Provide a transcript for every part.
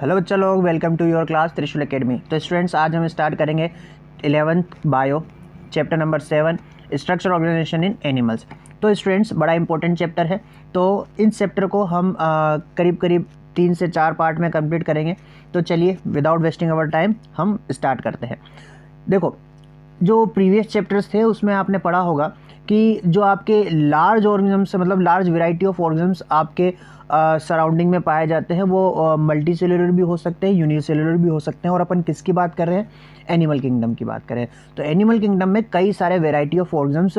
Hello बच्चा लोग, welcome to your class Trishul academy. तो स्टूडेंट्स, आज हम स्टार्ट करेंगे 11th bio chapter number 7 structure organisation in animals. तो स्टूडेंट्स, बड़ा इंपॉर्टेंट चैप्टर है। तो इस चैप्टर को हम करीब करीब 3 से 4 पार्ट में कंप्लीट करेंगे। तो चलिए विदाउट वेस्टिंग अवर टाइम हम स्टार्ट करते हैं। देखो, जो प्रीवियस चैप्टर्स थे उसमें आपने पढ़ा होगा कि जो आपके लार्ज ऑर्गेनिजम्स, मतलब लार्ज वैरायटी ऑफ ऑर्गेनिजम्स आपके सराउंडिंग में पाए जाते हैं, वो मल्टी सेलुलर भी हो सकते हैं, यूनिसेलुलर भी हो सकते हैं। और अपन किसकी बात कर रहे हैं? एनिमल किंगडम की बात कर रहे हैं। तो एनिमल किंगडम में कई सारे वैरायटी ऑफ ऑर्गेनिजम्स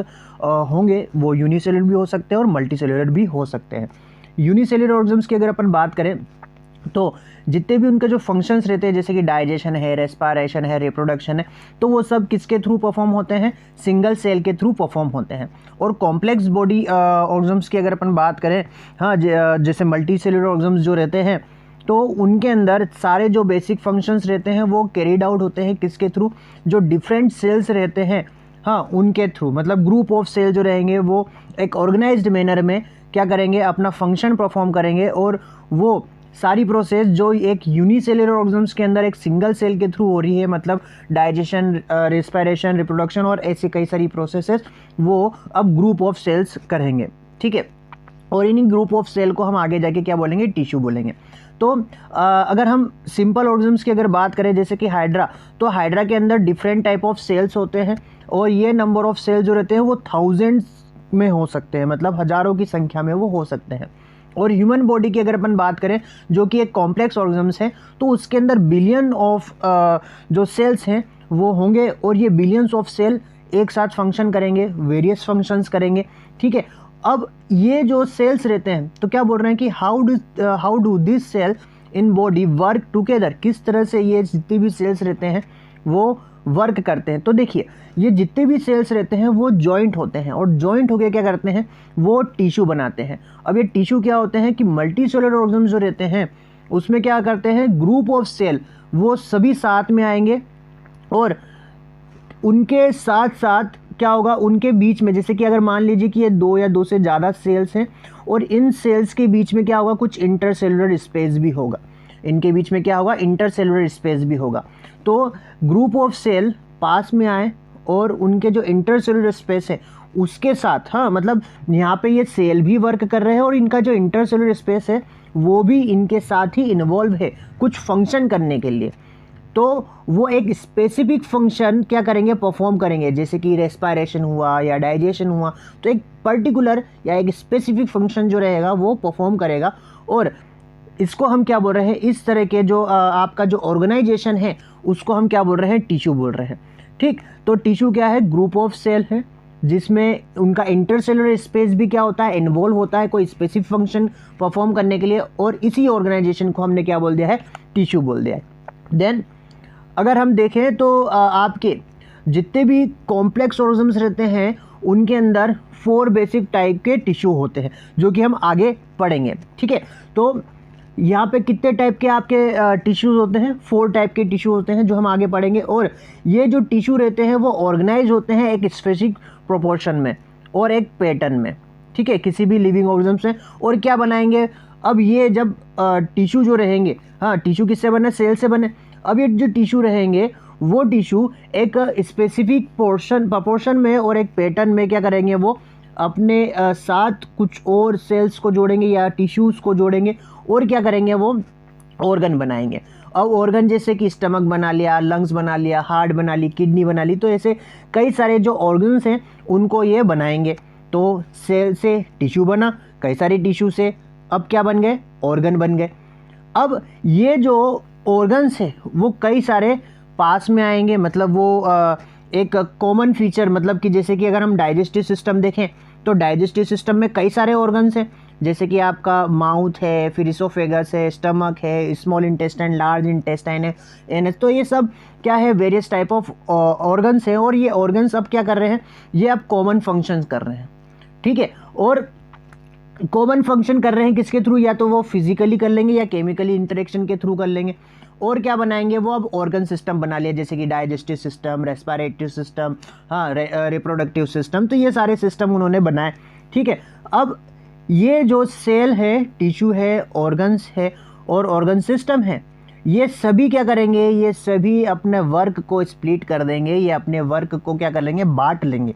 होंगे, वो यूनिसेलुलर भी हो सकते हैं और मल्टी सेलुलर भी हो सकते हैं। यूनिसेलुलर ऑर्गेनिजम्स की अगर अपन बात करें तो जितने भी उनके जो फंक्शंस रहते हैं, जैसे कि डाइजेशन है, रेस्पिरेशन है, रिप्रोडक्शन है, तो वो सब किसके थ्रू परफॉर्म होते हैं? सिंगल सेल के थ्रू परफॉर्म होते हैं। और कॉम्प्लेक्स बॉडी ऑर्गेनिजम्स की अगर अपन बात करें, हाँ, जैसे मल्टी सेलुलर ऑर्गेनिजम्स जो रहते हैं, तो उनके अंदर सारे जो बेसिक फंक्शंस रहते हैं वो कैरीड आउट होते हैं किसके थ्रू? जो डिफरेंट सेल्स रहते हैं, हाँ, उनके थ्रू। मतलब ग्रुप ऑफ सेल जो रहेंगे वो एक ऑर्गेनाइज्ड मैनर में क्या करेंगे? अपना फंक्शन परफॉर्म करेंगे। और वो सारी प्रोसेस जो एक यूनिसेलुलर ऑर्गेनिजम्स के अंदर एक सिंगल सेल के थ्रू हो रही है, मतलब डाइजेशन, रेस्पिरेशन, रिप्रोडक्शन और ऐसी कई सारी प्रोसेसेस, वो अब ग्रुप ऑफ सेल्स करेंगे। ठीक है। और इन ग्रुप ऑफ सेल को हम आगे जाके क्या बोलेंगे? टिश्यू बोलेंगे। तो अगर हम सिंपल ऑर्गेनिजम्स की अगर बात करें, जैसे कि हाइड्रा, तो हाइड्रा के अंदर डिफरेंट टाइप ऑफ सेल्स होते हैं और ये नंबर ऑफ सेल्स जो रहते हैं वो थाउजेंड्स में हो सकते हैं, मतलब हज़ारों की संख्या में वो हो सकते हैं। और ह्यूमन बॉडी की अगर अपन बात करें, जो कि एक कॉम्प्लेक्स ऑर्गेनिजम्स है, तो उसके अंदर बिलियन ऑफ जो सेल्स हैं वो होंगे। और ये बिलियंस ऑफ सेल एक साथ फंक्शन करेंगे, वेरियस फंक्शंस करेंगे। ठीक है। अब ये जो सेल्स रहते हैं, तो क्या बोल रहे हैं कि how do this cell in body work together? किस तरह से ये जितने भी सेल्स रहते हैं वो वर्क करते हैं। तो देखिए, ये जितने भी सेल्स रहते हैं वो जॉइंट होते हैं, और जॉइंट होकर क्या करते हैं? वो टिश्यू बनाते हैं। अब ये टिश्यू क्या होते हैं कि मल्टी सेलुलर ऑर्गेनिज्म जो रहते हैं उसमें क्या करते हैं? ग्रुप ऑफ सेल वो सभी साथ में आएंगे, और उनके साथ साथ क्या होगा? उनके बीच में, जैसे कि अगर मान लीजिए कि ये 2 या 2 से ज़्यादा सेल्स हैं, और इन सेल्स के बीच में क्या होगा? कुछ इंटरसेलुलर स्पेस भी होगा। इनके बीच में क्या होगा? इंटरसेलुलर स्पेस भी होगा। तो ग्रुप ऑफ सेल पास में आए और उनके जो इंटरसेलुलर स्पेस है उसके साथ, हाँ, मतलब यहाँ पे ये सेल भी वर्क कर रहे हैं और इनका जो इंटरसेलुलर स्पेस है वो भी इनके साथ ही इन्वॉल्व है कुछ फंक्शन करने के लिए। तो वो एक स्पेसिफिक फंक्शन क्या करेंगे? परफॉर्म करेंगे। जैसे कि रेस्पिरेशन हुआ या डाइजेशन हुआ, तो एक पर्टिकुलर या एक स्पेसिफिक फंक्शन जो रहेगा वो परफॉर्म करेगा। और इसको हम क्या बोल रहे हैं? इस तरह के जो आपका जो ऑर्गेनाइजेशन है उसको हम क्या बोल रहे हैं? टिश्यू बोल रहे हैं। ठीक। तो टिश्यू क्या है? ग्रुप ऑफ सेल है जिसमें उनका इंटरसेलुलर स्पेस भी क्या होता है? इन्वॉल्व होता है कोई स्पेसिफिक फंक्शन परफॉर्म करने के लिए, और इसी ऑर्गेनाइजेशन को हमने क्या बोल दिया है? टिश्यू बोल दिया है। देन अगर हम देखें तो आपके जितने भी कॉम्प्लेक्स ऑर्गेनिजम्स रहते हैं उनके अंदर 4 बेसिक टाइप के टिश्यू होते हैं, जो कि हम आगे पढ़ेंगे। ठीक है। तो यहाँ पे कितने टाइप के आपके टिश्यूज़ होते हैं? 4 टाइप के टिश्यू होते हैं जो हम आगे पढ़ेंगे। और ये जो टिश्यू रहते हैं वो ऑर्गेनाइज होते हैं एक स्पेसिफिक प्रोपोर्शन में और एक पैटर्न में। ठीक है, किसी भी लिविंग ऑर्गेनिज्म से। और क्या बनाएंगे? अब ये जब टिश्यू जो रहेंगे, हाँ, टिश्यू किससे बने? सेल से बने। अब ये जो टिश्यू रहेंगे वो टिश्यू एक स्पेसिफिक प्रोपोर्शन में और एक पैटर्न में क्या करेंगे? वो अपने साथ कुछ और सेल्स को जोड़ेंगे या टिश्यूज़ को जोड़ेंगे, और क्या करेंगे? वो ऑर्गन बनाएंगे। अब ऑर्गन जैसे कि स्टमक बना लिया, लंग्स बना लिया, हार्ट बना ली, किडनी बना ली, तो ऐसे कई सारे जो ऑर्गन्स हैं उनको ये बनाएंगे। तो सेल से टिश्यू बना, कई सारे टिश्यू से अब क्या बन गए? ऑर्गन बन गए। अब ये जो ऑर्गन्स है वो कई सारे पास में आएंगे, मतलब वो एक कॉमन फीचर, मतलब कि जैसे कि अगर हम डाइजेस्टिव सिस्टम देखें तो डाइजेस्टिव सिस्टम में कई सारे ऑर्गन्स हैं, जैसे कि आपका माउथ है, फिर इसोफेगस है, स्टमक है, स्मॉल इंटेस्टाइन, लार्ज इंटेस्टाइन है, एनएस। तो ये सब क्या है? वेरियस टाइप ऑफ ऑर्गन्स हैं, और ये ऑर्गन्स अब क्या कर रहे हैं? ये अब कॉमन फंक्शंस कर रहे हैं। ठीक है। और कॉमन फंक्शन कर रहे हैं किसके थ्रू? या तो वो फिजिकली कर लेंगे या केमिकली इंटरेक्शन के थ्रू कर लेंगे। और क्या बनाएंगे? वो अब ऑर्गन सिस्टम बना लिया, जैसे कि डाइजेस्टिव सिस्टम, रेस्पिरेटरी सिस्टम, हाँ, रिप्रोडक्टिव सिस्टम। तो ये सारे सिस्टम उन्होंने बनाए। ठीक है। अब ये जो सेल है, टिश्यू है, ऑर्गन्स है और ऑर्गन सिस्टम है, ये सभी क्या करेंगे, ये सभी अपने वर्क को स्प्लिट कर देंगे, ये अपने वर्क को क्या कर लेंगे, बांट लेंगे।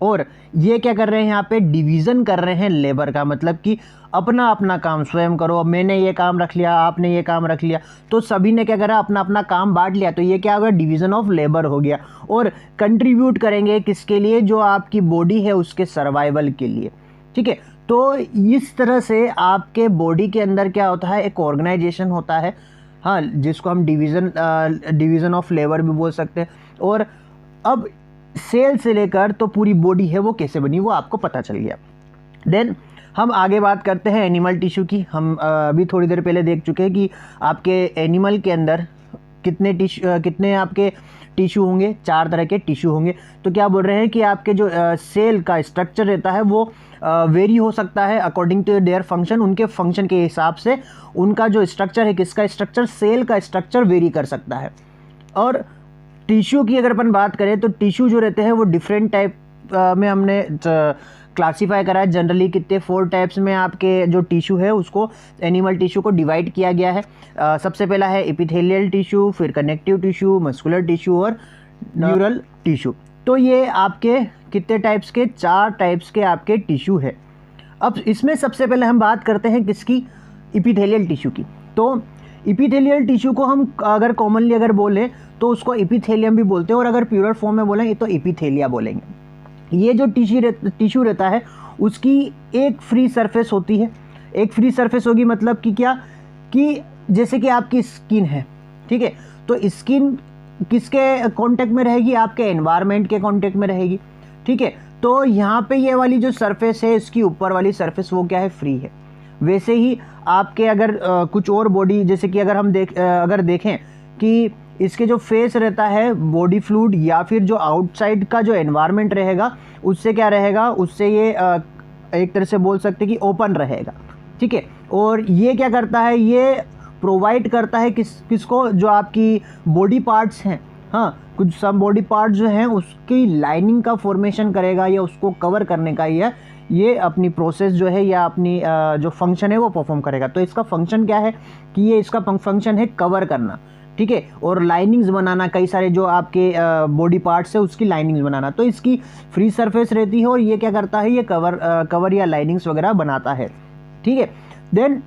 और ये क्या कर रहे हैं, यहाँ पे डिवीज़न कर रहे हैं लेबर का, मतलब कि अपना अपना काम स्वयं करो। मैंने ये काम रख लिया, आपने ये काम रख लिया, तो सभी ने क्या करा, अपना अपना काम बांट लिया। तो ये क्या होगा, डिवीज़न ऑफ लेबर हो गया। और कंट्रीब्यूट करेंगे किसके लिए, जो आपकी बॉडी है उसके सर्वाइवल के लिए। ठीक है, तो इस तरह से आपके बॉडी के अंदर क्या होता है, एक ऑर्गेनाइजेशन होता है, हाँ, जिसको हम डिवीज़न ऑफ लेबर भी बोल सकते हैं। और अब सेल से लेकर तो पूरी बॉडी है वो कैसे बनी, वो आपको पता चल गया। देन हम आगे बात करते हैं एनिमल टिश्यू की। हम अभी थोड़ी देर पहले देख चुके हैं कि आपके एनिमल के अंदर कितने आपके टिश्यू होंगे, 4 तरह के टिश्यू होंगे। तो क्या बोल रहे हैं कि आपके जो सेल का स्ट्रक्चर रहता है वो वेरी हो सकता है अकॉर्डिंग टू देयर फंक्शन। उनके फंक्शन के हिसाब से उनका जो स्ट्रक्चर है, किसका स्ट्रक्चर, सेल का स्ट्रक्चर वेरी कर सकता है। और टिश्यू की अगर अपन बात करें तो टिश्यू जो रहते हैं वो डिफरेंट टाइप में हमने क्लासीफाई करा है। जनरली कितने 4 टाइप्स में आपके जो टिश्यू है उसको, एनिमल टिश्यू को डिवाइड किया गया है। सबसे पहला है एपिथेलियल टिश्यू, फिर कनेक्टिव टिश्यू, मस्कुलर टिश्यू और न्यूरल टिश्यू। तो ये आपके कितने टाइप्स के, 4 टाइप्स के आपके टिश्यू है। अब इसमें सबसे पहले हम बात करते हैं किसकी, एपिथेलियल टिश्यू की। तो एपिथेलियल टिश्यू को हम अगर कॉमनली अगर बोलें तो उसको एपिथेलियम भी बोलते हैं, और अगर प्यूरर फॉर्म में बोलें तो एपिथेलिया बोलेंगे। ये जो टिश्यू रहता है उसकी एक फ्री सरफेस होती है। एक फ्री सरफेस होगी मतलब कि क्या, कि जैसे कि आपकी स्किन है, ठीक है, तो स्किन किसके कांटेक्ट में रहेगी, आपके एनवायरनमेंट के कांटेक्ट में रहेगी। ठीक है, तो यहाँ पे ये वाली जो सरफेस है, इसकी ऊपर वाली सरफेस वो क्या है, फ्री है। वैसे ही आपके अगर कुछ और बॉडी, जैसे कि अगर हम अगर देखें कि इसके जो फेस रहता है, बॉडी फ्लूइड, या फिर जो आउटसाइड का जो एनवायरनमेंट रहेगा उससे क्या रहेगा, उससे ये एक तरह से बोल सकते हैं कि ओपन रहेगा। ठीक है, और ये क्या करता है, ये प्रोवाइड करता है किसको, जो आपकी बॉडी पार्ट्स हैं, हाँ, कुछ सब बॉडी पार्ट जो हैं उसकी लाइनिंग का फॉर्मेशन करेगा या उसको कवर करने का ये अपनी प्रोसेस जो है या अपनी जो फंक्शन है वो परफॉर्म करेगा। तो इसका फंक्शन क्या है कि ये इसका फंक्शन है कवर करना, ठीक है, और लाइनिंग्स बनाना, कई सारे जो आपके बॉडी पार्ट्स है उसकी लाइनिंग्स बनाना। तो इसकी फ्री सरफेस रहती है और ये क्या करता है, ये कवर या लाइनिंग्स वगैरह बनाता है। ठीक है, देन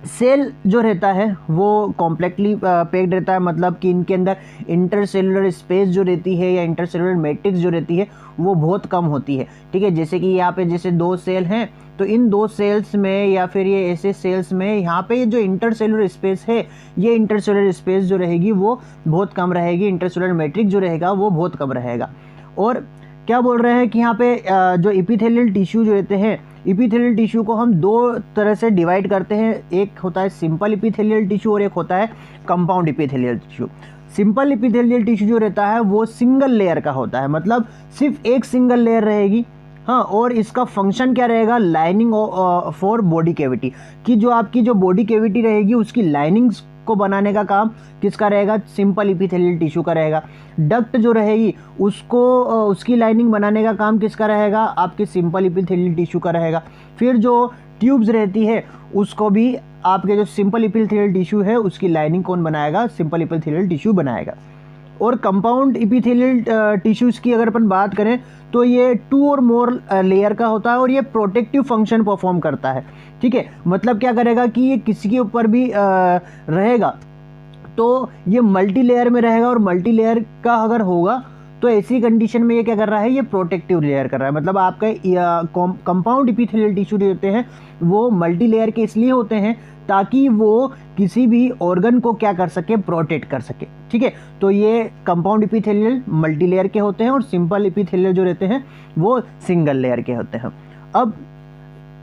सेल जो रहता है वो कॉम्प्लेक्सली पैक्ड रहता है, मतलब कि इनके अंदर इंटरसेलुलर स्पेस जो रहती है या इंटरसेलुलर मैट्रिक्स जो रहती है वो बहुत कम होती है। ठीक है, जैसे कि यहाँ पे जैसे 2 सेल हैं, तो इन 2 सेल्स में या फिर ये ऐसे सेल्स में यहाँ पे जो इंटरसेलुलर स्पेस है, ये इंटरसेलुलर स्पेस जो रहेगी वो बहुत कम रहेगी, इंटरसेलुलर मैट्रिक्स जो रहेगा वो बहुत कम रहेगा। और क्या बोल रहे हैं कि यहाँ पे जो एपिथेलियल टिश्यू जो रहते हैं, एपिथेलियल टिश्यू को हम 2 तरह से डिवाइड करते हैं। एक होता है सिंपल एपिथेलियल टिश्यू और एक होता है compound epithelial tissue. Simple epithelial tissue जो रहता है वो सिंगल लेयर का होता है, मतलब सिर्फ एक सिंगल लेयर रहेगी, हाँ, और इसका फंक्शन क्या रहेगा, लाइनिंग फॉर बॉडी कैविटी, कि जो आपकी जो बॉडी कैविटी रहेगी उसकी लाइनिंग्स को बनाने का काम किसका रहेगा, सिंपल एपिथेलियल टिश्यू का रहेगा। डक्ट जो रहेगी उसको उसकी लाइनिंग बनाने का काम किसका रहेगा, आपके सिंपल एपिथेलियल टिश्यू का रहेगा। फिर जो ट्यूब्स रहती है उसको भी आपके जो सिंपल एपिथेलियल टिश्यू है उसकी लाइनिंग कौन बनाएगा, सिंपल एपिथेलियल टिश्यू बनाएगा। और कंपाउंड एपिथेलियल टिश्यूज़ की अगर अपन बात करें तो ये 2 और मोर लेयर का होता है और ये प्रोटेक्टिव फंक्शन परफॉर्म करता है। ठीक है, मतलब क्या करेगा कि ये किसी के ऊपर भी रहेगा तो ये मल्टी लेयर में रहेगा, और मल्टी लेयर का अगर होगा तो ऐसी कंडीशन में ये क्या कर रहा है, ये प्रोटेक्टिव लेयर कर रहा है। मतलब आपका कंपाउंड एपिथेलियल टिश्यू जो होते हैं वो मल्टी लेयर के इसलिए होते हैं ताकि वो किसी भी ऑर्गन को क्या कर सके, प्रोटेक्ट कर सके। ठीक है, तो ये कंपाउंड एपिथेलियल मल्टी लेयर के होते हैं और सिंपल एपिथेलियल जो रहते हैं वो सिंगल लेयर के होते हैं। अब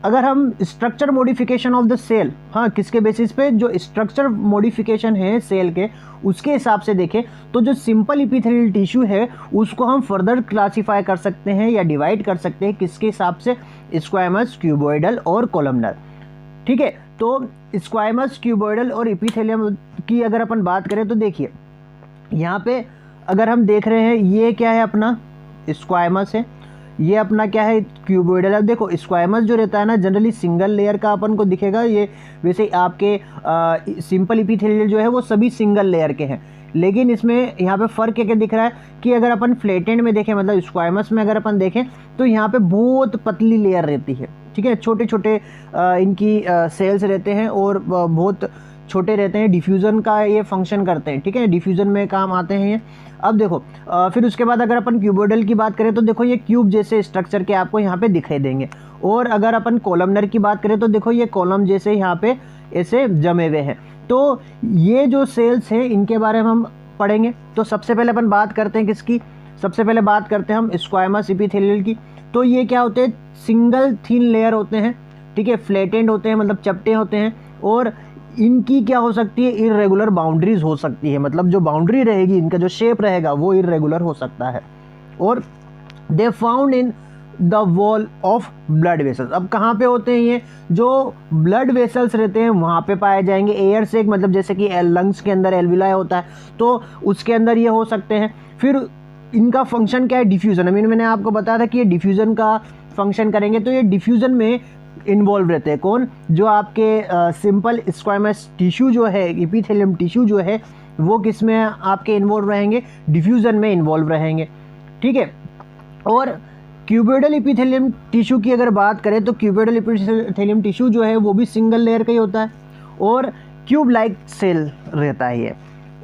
अगर हम structure modification of the cell, हाँ, किसके बेसिस पे, जो स्ट्रक्चर मॉडिफिकेशन है सेल के उसके हिसाब से देखें तो जो सिंपल एपिथेलियल टिश्यू है उसको हम फर्दर क्लासीफाई कर सकते हैं या डिवाइड कर सकते हैं किसके हिसाब से, स्क्वैमस, क्यूबॉइडल और कोलमनर। ठीक है, तो स्क्वैमस, क्यूबॉइडल और एपिथेलियम की अगर अपन बात करें तो देखिए यहाँ पे अगर हम देख रहे हैं ये क्या है, अपना स्क्वैमस है, ये अपना क्या है, क्यूबोइडल। अब देखो स्क्वायमस जो रहता है ना जनरली सिंगल लेयर का अपन को दिखेगा, ये वैसे आपके सिंपल इपिथेलियल जो है वो सभी सिंगल लेयर के हैं, लेकिन इसमें यहाँ पे फ़र्क क्या दिख रहा है कि अगर अपन फ्लैटेंड में देखें, मतलब स्क्वायमस में अगर अपन देखें तो यहाँ पे बहुत पतली लेयर रहती है, ठीक है, छोटे छोटे इनकी सेल्स रहते हैं और बहुत छोटे रहते हैं, डिफ्यूज़न का ये फंक्शन करते हैं, ठीक है, डिफ्यूज़न में काम आते हैं ये। अब देखो फिर उसके बाद अगर अपन क्यूबोइडल की बात करें तो देखो ये क्यूब जैसे स्ट्रक्चर के आपको यहाँ पे दिखाई देंगे, और अगर अपन कॉलमनर की बात करें तो देखो ये कॉलम जैसे यहाँ पे ऐसे जमे हुए हैं। तो ये जो सेल्स हैं इनके बारे में हम पढ़ेंगे। तो सबसे पहले अपन बात करते हैं किसकी, सबसे पहले बात करते हैं हम स्क्वायमस इपिथेलियल की। तो ये क्या होते हैं, सिंगल थिन लेयर होते हैं, ठीक है, फ्लैटेंड होते हैं, मतलब चपटे होते हैं, और इनकी क्या हो सकती है, इरेगुलर बाउंड्रीज हो सकती है, मतलब जो बाउंड्री रहेगी इनका जो शेप रहेगा वो इरेगुलर हो सकता है। और they found in the wall of blood vessels. अब कहाँ पे होते हैं ये, जो ब्लड वेसल्स रहते हैं वहाँ पे पाए जाएंगे। एयर से मतलब जैसे कि लंग्स के अंदर एल्विलाई होता है तो उसके अंदर ये हो सकते हैं। फिर इनका फंक्शन क्या है, डिफ्यूज़न। अभी मैंने आपको बताया था कि ये डिफ्यूज़न का फंक्शन करेंगे, तो ये डिफ्यूज़न में इन्वॉल्व रहते हैं। कौन, जो आपके सिंपल स्क्वायमस टिश्यू जो है, इपिथेलियम टिश्यू जो है वो किस में आपके इन्वॉल्व रहेंगे, डिफ्यूज़न में इन्वॉल्व रहेंगे, ठीक है। और क्यूबोइडल इपिथेलियम टिश्यू की अगर बात करें तो क्यूबोइडल इपिथेलियम टिश्यू जो है वो भी सिंगल लेयर का ही होता है और क्यूब लाइक सेल रहता है ये।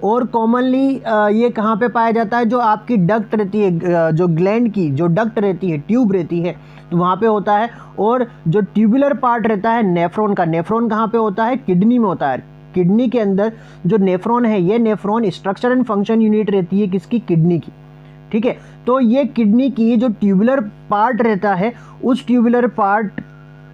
और कॉमनली ये कहाँ पे पाया जाता है, जो आपकी डक्ट रहती है, जो ग्लैंड की जो डक्ट रहती है, ट्यूब रहती है, तो वहाँ पे होता है। और जो ट्यूबुलर पार्ट रहता है नेफ्रॉन का, नेफ्रॉन कहाँ पे होता है, किडनी में होता है। किडनी के अंदर जो नेफ्रॉन है, ये nephron structure and function unit रहती है किसकी, किडनी की, ठीक है। तो ये किडनी की जो ट्यूबुलर पार्ट रहता है, उस ट्यूबुलर पार्ट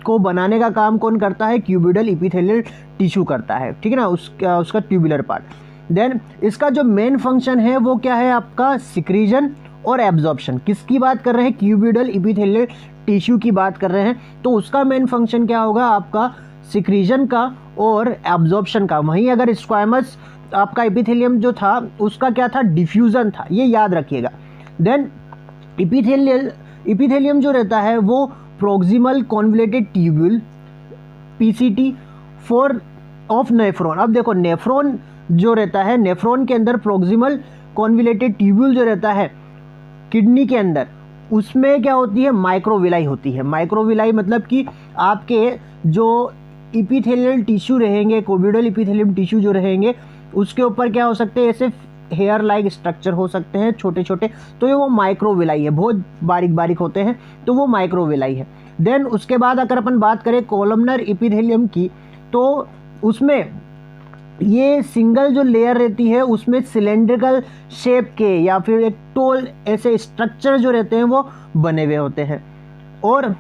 को बनाने का काम कौन करता है, क्यूबोइडल इपिथेलियल टिश्यू करता है, ठीक है ना, उसका ट्यूबुलर पार्ट। देन इसका जो मेन फंक्शन है वो क्या है आपका, सिक्रीजन और एब्जॉर्प्शन। किसकी बात कर रहे हैं, क्यूबोइडल इपिथेलियल टिश्यू की बात कर रहे हैं। तो उसका मेन फंक्शन क्या होगा आपका, सिक्रीजन का और एब्जॉर्प्शन का। वहीं अगर स्क्वायमस आपका इपिथेलियम जो था उसका क्या था, डिफ्यूजन था, ये याद रखिएगा। देन इपिथेलियम जो रहता है वो proximal convoluted tubule PCT for of nephron. अब देखो नेफ्रॉन जो रहता है, नेफ्रॉन के अंदर प्रोक्सिमल कॉन्वोल्यूटेड ट्यूब्यूल जो रहता है किडनी के अंदर, उसमें क्या होती है, माइक्रोविलाई होती है। माइक्रोविलाई मतलब कि आपके जो इपिथेलियल टिश्यू रहेंगे, क्यूबोइडल इपिथेलियम टिश्यू जो रहेंगे, उसके ऊपर क्या हो सकते हैं, ऐसे हेयर लाइक स्ट्रक्चर हो सकते हैं छोटे छोटे, तो ये वो माइक्रोविलाई है, बहुत बारीक बारीक होते हैं, तो वो माइक्रोविलाई है। देन उसके बाद अगर अपन बात करें कॉलमनर इपिथेलियम की, तो उसमें ये सिंगल जो लेयर रहती है उसमें सिलेंड्रिकल शेप के या फिर एक टोल ऐसे स्ट्रक्चर जो रहते हैं वो बने हुए होते हैं। और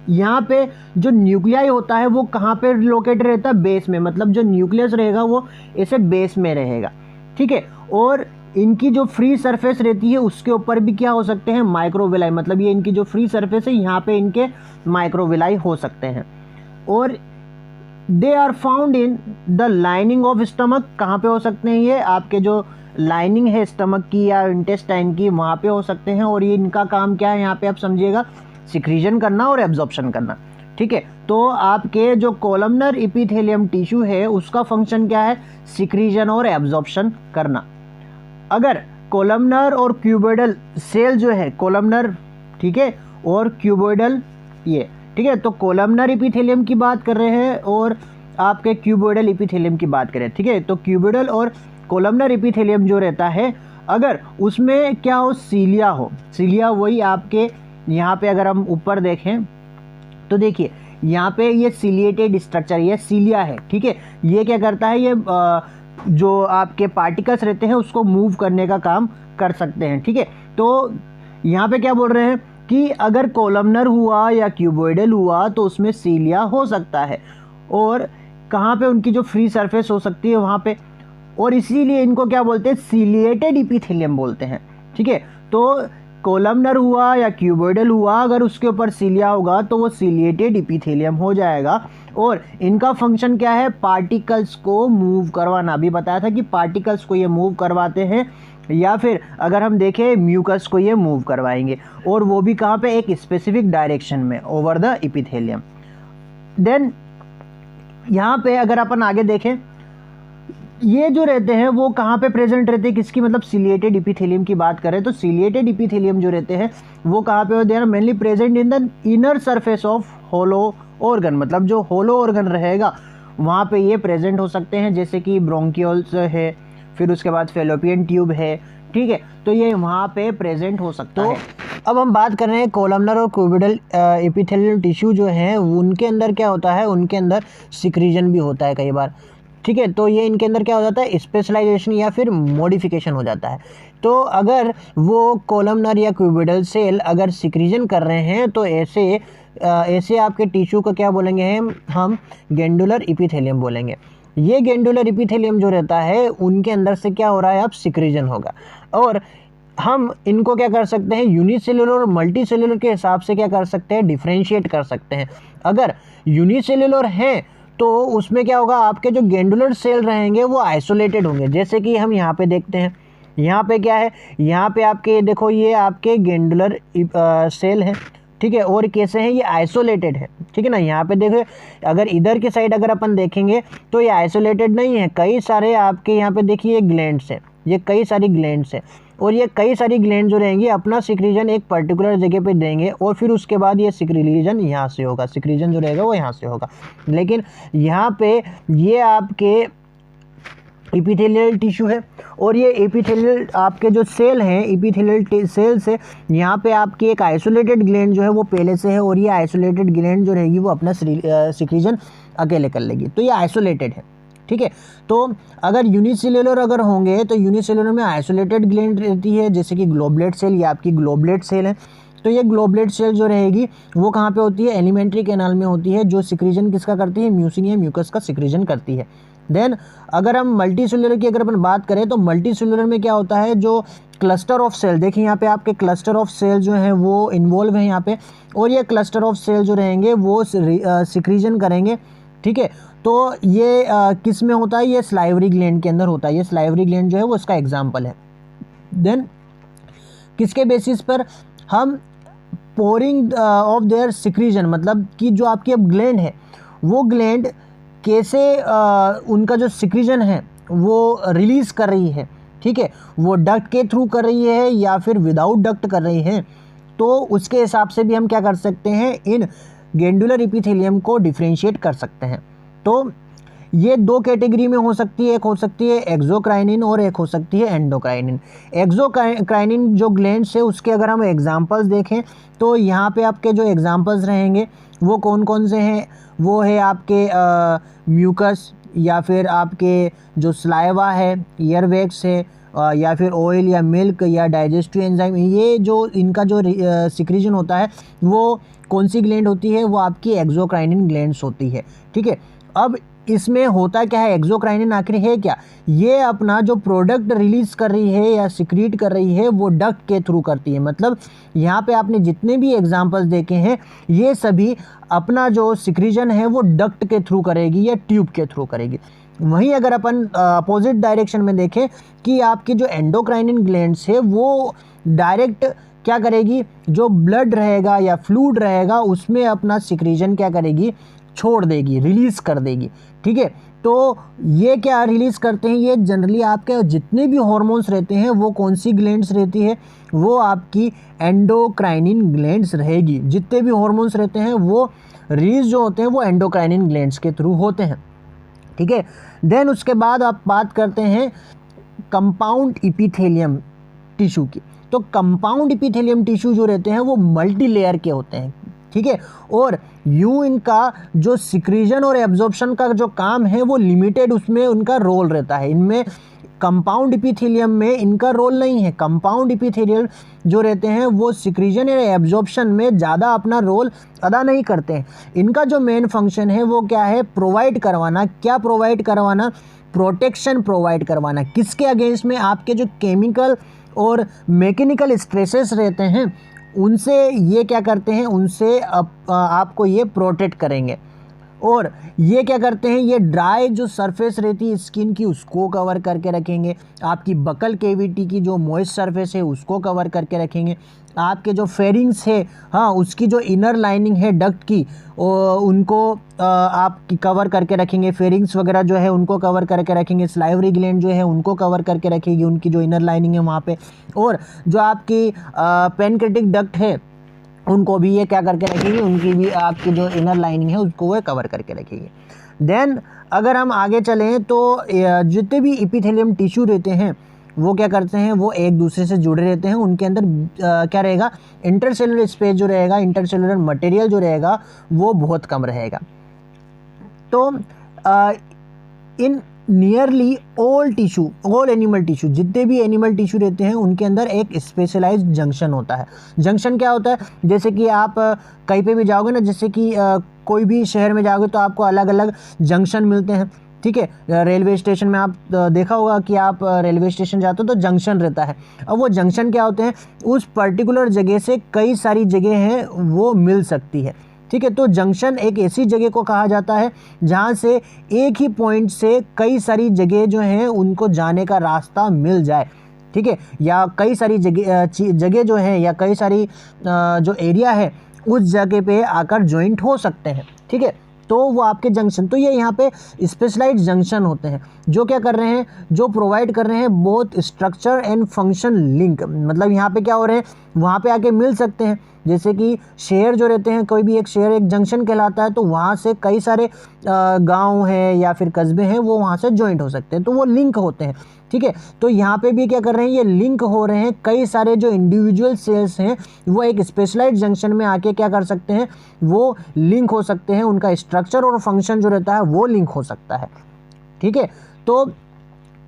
यहाँ पे जो न्यूक्लियाई होता है वो कहाँ पे लोकेटेड रहता है, बेस में, मतलब जो न्यूक्लियस रहेगा वो ऐसे बेस में रहेगा, ठीक है। और इनकी जो फ्री सरफेस रहती है उसके ऊपर भी क्या हो सकते हैं, माइक्रोविलाई, मतलब ये इनकी जो फ्री सरफेस है यहाँ पे इनके माइक्रोविलाई हो सकते हैं। और they are found in the lining of stomach. कहाँ पे हो सकते हैं ये, आपके जो लाइनिंग है स्टमक की या इंटेस्टाइन की, वहाँ पे हो सकते हैं। और ये इनका काम क्या है, यहाँ पे आप समझिएगा, सिक्रीजन करना और एब्जॉर्प्शन करना, ठीक है। तो आपके जो कॉलमनर इपिथेलियम टिश्यू है उसका फंक्शन क्या है, सिक्रीजन और एब्जॉर्प्शन करना। अगर कॉलमनर और क्यूबोइडल सेल जो है, कॉलमनर, ठीक है, और क्यूबोइडल ये, ठीक है, तो कॉलमनर इपिथेलियम की बात कर रहे हैं और आपके क्यूबोइडल इपिथेलियम की बात करें, ठीक है। तो क्यूबोइडल और कॉलमनर इपिथेलियम जो रहता है, अगर उसमें क्या हो, सीलिया हो, सीलिया वही आपके यहाँ पे अगर हम ऊपर देखें तो देखिए यहाँ पे ये सिलिएटेड स्ट्रक्चर, ये सीलिया है, ठीक है। ये क्या करता है, ये जो आपके पार्टिकल्स रहते हैं उसको मूव करने का काम कर सकते हैं, ठीक है। तो यहाँ पे क्या बोल रहे हैं कि अगर कॉलमनर हुआ या क्यूबोइडल हुआ तो उसमें सीलिया हो सकता है, और कहाँ पे उनकी जो फ्री सरफेस हो सकती है वहाँ पे, और इसीलिए इनको क्या बोलते हैं, सिलिएटेड इपिथेलियम बोलते हैं, ठीक है। तो कॉलमनर हुआ या क्यूबोइडल हुआ, अगर उसके ऊपर सीलिया होगा तो वो सिलिएटेड इपिथेलियम हो जाएगा। और इनका फंक्शन क्या है, पार्टिकल्स को मूव करवाना। भी बताया था कि पार्टिकल्स को ये मूव करवाते हैं या फिर अगर हम देखें म्यूकस को ये मूव करवाएंगे, और वो भी कहाँ पे, एक स्पेसिफिक डायरेक्शन में ओवर द एपिथेलियम। देन यहाँ पे अगर अपन आगे देखें, ये जो रहते हैं वो कहाँ पे प्रेजेंट रहते हैं, किसकी, मतलब सिलिएटेड एपिथेलियम की बात करें तो सिलिएटेड एपिथेलियम जो रहते हैं वो कहाँ पे, they are mainly present in the inner surface of hollow organ, मतलब जो होलो ऑर्गन रहेगा वहाँ पे ये प्रेजेंट हो सकते हैं, जैसे कि ब्रोंकियोल्स है, फिर उसके बाद फेलोपियन ट्यूब है, ठीक है, तो ये वहाँ पे प्रेजेंट हो सकता है। अब हम बात कर रहे हैं कोलमनर और क्यूबिडल एपिथेलियल टिश्यू जो है उनके अंदर क्या होता है, उनके अंदर सिक्रीजन भी होता है कई बार, ठीक है, तो ये इनके अंदर क्या हो जाता है, स्पेशलाइजेशन या फिर मॉडिफिकेशन हो जाता है। तो अगर वो कोलमनर या क्यूबिडल सेल अगर सिक्रीजन कर रहे हैं तो ऐसे आपके टिश्यू को क्या बोलेंगे हम गेंडुलर एपिथेलियम बोलेंगे। ये गेंडुलर एपिथेलियम जो रहता है उनके अंदर से क्या हो रहा है, अब सिक्रीजन होगा, और हम इनको क्या कर सकते हैं, यूनिसेल्युलर और मल्टी सेल्युलर के हिसाब से क्या कर सकते हैं, डिफरेंशिएट कर सकते हैं। अगर यूनिसेल्युलर हैं तो उसमें क्या होगा, आपके जो गेंडुलर सेल रहेंगे वो आइसोलेटेड होंगे, जैसे कि हम यहाँ पे देखते हैं, यहाँ पे क्या है, यहाँ पे आपके देखो ये आपके गेंडुलर सेल है, ठीक है, और कैसे हैं, ये आइसोलेटेड है, ठीक है ना। यहाँ पे देखो अगर इधर की साइड अगर अपन देखेंगे तो ये आइसोलेटेड नहीं है, कई सारे आपके यहाँ पे देखिए ग्लैंड्स है, ये कई सारी ग्लैंड्स है, और ये कई सारी ग्लैंड जो रहेंगी अपना सिक्रीजन एक पर्टिकुलर जगह पे देंगे, और फिर उसके बाद ये सिक्रीजन यहाँ से होगा, सिक्रीजन जो रहेगा वो यहाँ से होगा। लेकिन यहाँ पे ये आपके एपिथेलियल टिश्यू है, और ये एपिथेलियल आपके जो सेल हैं एपिथेलियल सेल से यहाँ पे आपकी एक आइसोलेटेड ग्लैंड जो है वो पहले से है, और ये आइसोलेटेड ग्लैंड जो रहेगी वो अपना सिक्रीजन अकेले कर लेगी, तो ये आइसोलेटेड है, ठीक है। तो अगर यूनिसेल्युलर अगर होंगे तो यूनिसेल्युलर में आइसोलेटेड ग्लैंड रहती है, जैसे कि ग्लोबलेट सेल, ये आपकी ग्लोबलेट सेल है, तो ये ग्लोबलेट सेल जो रहेगी वो कहाँ पे होती है, एलिमेंट्री कैनाल में होती है, जो सिक्रीजन किसका करती है, म्यूसिन या म्यूकस का सिक्रीजन करती है। देन अगर हम मल्टी सेल्युलर की अगर अपन बात करें तो मल्टी सेल्युलर में क्या होता है, जो क्लस्टर ऑफ सेल, देखिए यहाँ पे आपके क्लस्टर ऑफ सेल जो हैं वो इन्वॉल्व हैं यहाँ पे, और ये क्लस्टर ऑफ सेल जो रहेंगे वो सिक्रीजन करेंगे, ठीक है। तो ये किस में होता है, ये स्लाइवरी ग्लैंड के अंदर होता है, ये स्लाइवरी ग्लैंड जो है वो इसका एग्जाम्पल है। देन किसके बेसिस पर हम पोरिंग ऑफ देयर सिक्रीजन, मतलब कि जो आपकी अब ग्लैंड है वो ग्लैंड कैसे उनका जो सिक्रीजन है वो रिलीज़ कर रही है, ठीक है, वो डक्ट के थ्रू कर रही है या फिर विदाउट डक्ट कर रही है, तो उसके हिसाब से भी हम क्या कर सकते हैं, इन गेंडुलर एपिथेलियम को डिफरेंशिएट कर सकते हैं। तो ये दो कैटेगरी में हो सकती है, एक हो सकती है एक्सोक्राइनिन और एक हो सकती है एंडोक्राइनिन। एक्सोक्राइनिन जो ग्लैंड्स है उसके अगर हम एग्जांपल्स देखें तो यहाँ पे आपके जो एग्जांपल्स रहेंगे वो कौन कौन से हैं, वो है आपके म्यूकस, या फिर आपके जो स्लाइवा है, ईयरवैक्स है, या फिर ऑयल या मिल्क या डाइजेस्टिव एंजाइम, ये जो इनका जो सिक्रीजन होता है वो कौन सी ग्लैंड होती है, वो आपकी एक्सोक्राइनिन ग्लैंड्स होती है, ठीक है। अब इसमें होता क्या है, एक्सोक्राइनिन आखिर है क्या, ये अपना जो प्रोडक्ट रिलीज कर रही है या सिक्रीट कर रही है वो डक्ट के थ्रू करती है, मतलब यहाँ पे आपने जितने भी एग्जांपल्स देखे हैं ये सभी अपना जो सिक्रीजन है वो डक्ट के थ्रू करेगी या ट्यूब के थ्रू करेगी। वहीं अगर अपन अपोजिट डायरेक्शन में देखें कि आपकी जो एंडोक्राइनिन ग्लैंड्स है वो डायरेक्ट क्या करेगी, जो ब्लड रहेगा या फ्लूइड रहेगा उसमें अपना सिक्रीजन क्या करेगी, छोड़ देगी, रिलीज़ कर देगी, ठीक है। तो ये क्या रिलीज़ करते हैं, ये जनरली आपके जितने भी हार्मोन्स रहते हैं वो कौन सी ग्लैंड्स रहती है, वो आपकी एंडोक्राइनिन ग्लैंड्स रहेगी। जितने भी हार्मोन्स रहते हैं वो रिलीज जो होते हैं वो एंडोक्राइनिन ग्लैंड्स के थ्रू होते हैं, ठीक है। देन उसके बाद आप बात करते हैं कंपाउंड एपिथेलियम टिश्यू की। तो कंपाउंड एपिथेलियम टिश्यू जो रहते हैं वो मल्टी लेयर के होते हैं, ठीक है, और यूं इनका जो सिक्रीजन और एब्जॉर्प्शन का जो काम है वो लिमिटेड उसमें उनका रोल रहता है। इनमें कंपाउंड एपिथेलियम में इनका रोल नहीं है। कंपाउंड एपिथेलियल जो रहते हैं वो सिक्रीजन या एब्जॉर्प्शन में ज़्यादा अपना रोल अदा नहीं करते हैं। इनका जो मेन फंक्शन है वो क्या है, प्रोवाइड करवाना। क्या प्रोवाइड करवाना, प्रोटेक्शन प्रोवाइड करवाना। किसके अगेंस्ट में, आपके जो केमिकल और मैकेनिकल स्ट्रेसेस रहते हैं उनसे ये क्या करते हैं, उनसे आपको ये प्रोटेक्ट करेंगे। और ये क्या करते हैं, ये ड्राई जो सरफेस रहती है स्किन की उसको कवर करके रखेंगे, आपकी बकल केविटी की जो मॉइस्ट सरफेस है उसको कवर करके रखेंगे, आपके जो फेरिंग्स है, हाँ, उसकी जो इनर लाइनिंग है डक्ट की उनको आप कवर करके रखेंगे, फेरिंग्स वगैरह जो है उनको कवर करके रखेंगे, स्लाइवरी ग्लैंड जो है उनको कवर करके रखेगी, उनकी जो इनर लाइनिंग है वहाँ पे, और जो आपकी पेनक्रेटिक डक्ट है उनको भी ये क्या करके रखेगी, उनकी भी आपकी जो इनर लाइनिंग है उसको वो कवर करके रखेगी। देन अगर हम आगे चलें तो जितने भी एपिथेलियम टिश्यू रहते हैं वो क्या करते हैं, वो एक दूसरे से जुड़े रहते हैं, उनके अंदर क्या रहेगा, इंटरसेलुलर स्पेस जो रहेगा, इंटरसेलुलर मटेरियल जो रहेगा वो बहुत कम रहेगा। तो इन nearly all tissue, all animal tissue, जितने भी एनिमल टिश्यू रहते हैं उनके अंदर एक स्पेशलाइज्ड जंक्शन होता है। जंक्शन क्या होता है, जैसे कि आप कहीं पे भी जाओगे ना, जैसे कि कोई भी शहर में जाओगे तो आपको अलग अलग जंक्शन मिलते हैं, ठीक है। रेलवे स्टेशन में आप देखा होगा कि आप रेलवे स्टेशन जाते हो तो जंक्शन रहता है। अब वो जंक्शन क्या होते हैं, उस पर्टिकुलर जगह से कई सारी जगह हैं वो मिल सकती है, ठीक है। तो जंक्शन एक ऐसी जगह को कहा जाता है जहाँ से एक ही पॉइंट से कई सारी जगह जो हैं उनको जाने का रास्ता मिल जाए, ठीक है, या कई सारी जगह जो है या कई सारी जो एरिया है उस जगह पे आकर जॉइंट हो सकते हैं, ठीक है। तो वो आपके जंक्शन, तो ये यहाँ पे स्पेशलाइज्ड जंक्शन होते हैं जो क्या कर रहे हैं, जो प्रोवाइड कर रहे हैं both structure and function link, मतलब यहाँ पे क्या हो रहे हैं, वहाँ पे आके मिल सकते हैं। जैसे कि शहर जो रहते हैं, कोई भी एक शहर एक जंक्शन कहलाता है, तो वहाँ से कई सारे गांव हैं या फिर कस्बे हैं वो वहाँ से जॉइंट हो सकते हैं, तो वो लिंक होते हैं, ठीक है। तो यहाँ पे भी क्या कर रहे हैं, ये लिंक हो रहे हैं, कई सारे जो इंडिविजुअल सेल्स हैं वो एक स्पेशलाइज्ड जंक्शन में आके क्या कर सकते हैं, वो लिंक हो सकते हैं, उनका स्ट्रक्चर और फंक्शन जो रहता है वो लिंक हो सकता है, ठीक है। तो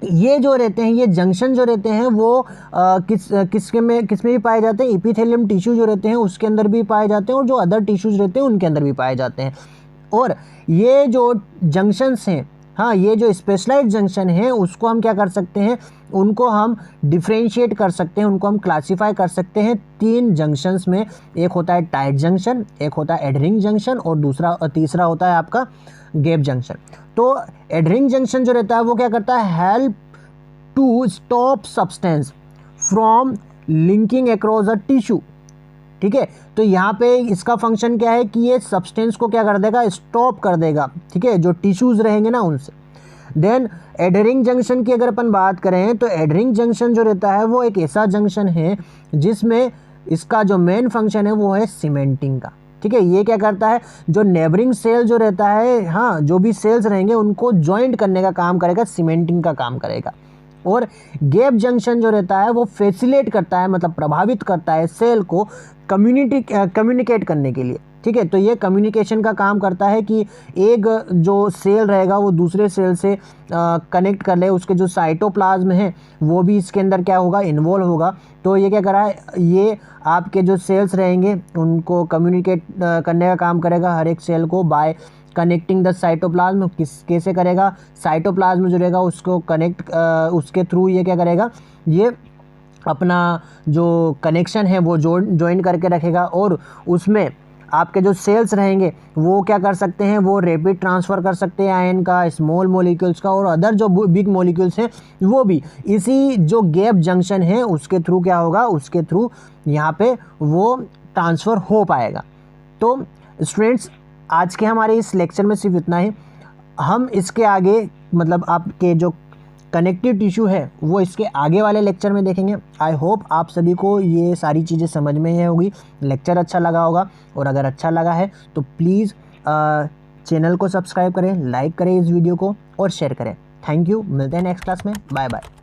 ये जो रहते हैं, ये जंक्शन जो रहते हैं वो किसमें भी पाए जाते हैं, एपिथेलियम टिश्यू जो रहते हैं उसके अंदर भी पाए जाते हैं, और जो अदर टिश्यूज रहते हैं उनके अंदर भी पाए जाते हैं। और ये जो जंक्शंस हैं, हाँ, ये जो स्पेशलाइज्ड जंक्शन है उसको हम क्या कर सकते हैं, उनको हम डिफ्रेंशिएट कर सकते हैं, उनको हम क्लासीफाई कर सकते हैं 3 जंक्शंस में। एक होता है टाइट जंक्शन, एक होता है एडहरिंग जंक्शन, और तीसरा होता है आपका गैप जंक्शन। तो एडहरिंग जंक्शन जो रहता है वो क्या करता है, help to stop substance from linking across a tissue, ठीक है। तो यहाँ पे इसका फंक्शन क्या है कि ये सब्सटेंस को क्या कर देगा, स्टॉप कर देगा, ठीक है, जो टिश्यूज रहेंगे ना उनसे। देन एडहरिंग जंक्शन की अगर अपन बात करें तो एडहरिंग जंक्शन जो रहता है वो एक ऐसा जंक्शन है जिसमें इसका जो मेन फंक्शन है वो है सीमेंटिंग का, ठीक है। ये क्या करता है, जो नेबरिंग सेल जो रहता है, हाँ, जो भी सेल्स रहेंगे उनको ज्वाइंट करने का काम करेगा, सीमेंटिंग का काम करेगा। और गैप जंक्शन जो रहता है वो फैसिलिटेट करता है, मतलब प्रभावित करता है सेल को कम्युनिकेट करने के लिए, ठीक है। तो ये कम्युनिकेशन का काम करता है कि एक जो सेल रहेगा वो दूसरे सेल से कनेक्ट कर ले, उसके जो साइटोप्लाज्म है वो भी इसके अंदर क्या होगा, इन्वॉल्व होगा। तो ये क्या कर रहा है, ये आपके जो सेल्स रहेंगे उनको कम्युनिकेट करने का काम करेगा हर एक सेल को, बाय कनेक्टिंग द साइटोप्लाज्म। कैसे करेगा, साइटोप्लाज्म जो रहेगा उसको कनेक्ट, उसके थ्रू ये क्या करेगा, ये अपना जो कनेक्शन है वो ज्वाइन करके रखेगा, और उसमें आपके जो सेल्स रहेंगे वो क्या कर सकते हैं, वो रैपिड ट्रांसफ़र कर सकते हैं आयन का, स्मॉल मॉलिक्यूल्स का, और अदर जो बिग मॉलिक्यूल्स हैं वो भी इसी जो गैप जंक्शन है उसके थ्रू क्या होगा, उसके थ्रू यहाँ पे वो ट्रांसफ़र हो पाएगा। तो स्टूडेंट्स, आज के हमारे इस लेक्चर में सिर्फ इतना ही। हम इसके आगे, मतलब आपके जो कनेक्टिव टिश्यू है वो इसके आगे वाले लेक्चर में देखेंगे। आई होप आप सभी को ये सारी चीज़ें समझ में ही होगी, लेक्चर अच्छा लगा होगा, और अगर अच्छा लगा है तो प्लीज़ चैनल को सब्सक्राइब करें, लाइक करें इस वीडियो को और शेयर करें। थैंक यू, मिलते हैं नेक्स्ट क्लास में, बाय बाय।